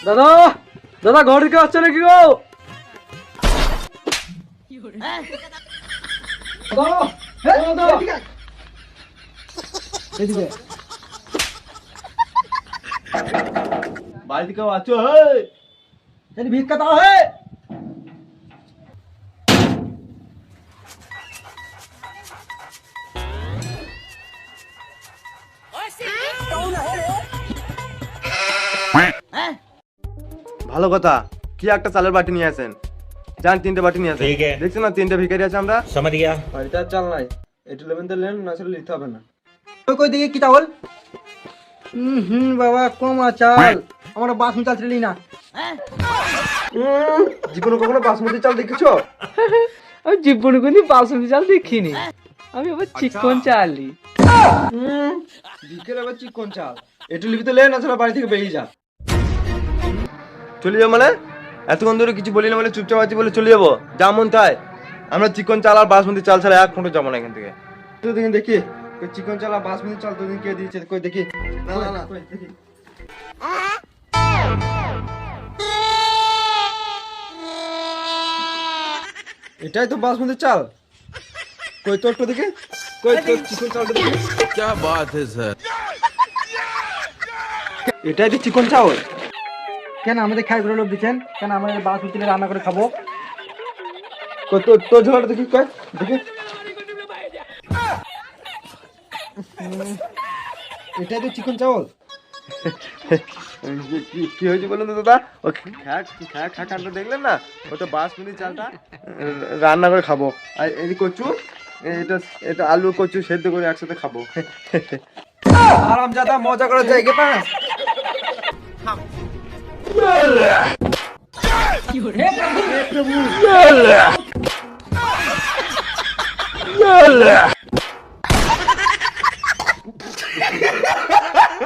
দাদা দাদা ঘর থেকে আসছে নাকি গো? বাড়িতে কেউ আছো? ভিক্ষা দাও হে। ভালো কথা, কি একটা চালের বাটি নিয়ে আসেন। যান 3টে বাটি নিয়ে আসেন। ঠিক আছে। দেখছেন না 3টে ভিখারি আছে আমরা। समझ गया। বাড়িতে আর চাল নাই, একটু লেবেন তো লেন, না আসলে নিতে হবে না। কই দিকে কি চাউল? বাবা কম চাল, আমরা বাসমতি চাল ছিলি না। জীবনে কখনো বাসমতি চাল দেখেছো? আমি জীবনে কোনদিন বাসমতি চাল দেখিনি, আমি আবার চিকন চালি। ভিখারি আবার চিকন চাল, একটু লিবি তো লেন, আসলে বাড়ি থেকে বেরিয়ে যা। চলে যাবো মানে? এতক্ষণ ধরে কিছু বলি না বলে চুপচাপ আছি বলে চলে যাবো? যা মন তাই। আমরা চিকন চাল আর বাসমতি চাল ছাড়া এক ফুটো যাবো না এখান থেকে। তো দেখি দেখি চিকন চাল আর বাসমতি চাল তোদিন কে দিয়েছে, কই দেখি। না না না, কই দেখি। এটাই তো বাসমতি চাল। কই তোর তো দেখি, কই তোর চিকন চালটা দেখি। क्या बात है सर। এটাই তো চিকন চাল। কেন আমাদের খাই করে লোক দিচ্ছেন? কেন আমাদের বাসমতি চাল রান্না করে খাবো? কই তোর তোর ঝোলাটা দেখি, কই দেখি। এটাই তো চিকন চাল। কি হয়েছে বলুন তো দাদা? ও খাকানটা দেখলেন না? ওটা বাসমতি চালটা রান্না করে খাবো। আর এই কচু, এটা এটা আলু কচু সেদ্ধ করে একসাথে খাবো। আরামজাদা মজা করার জায়গা পাস।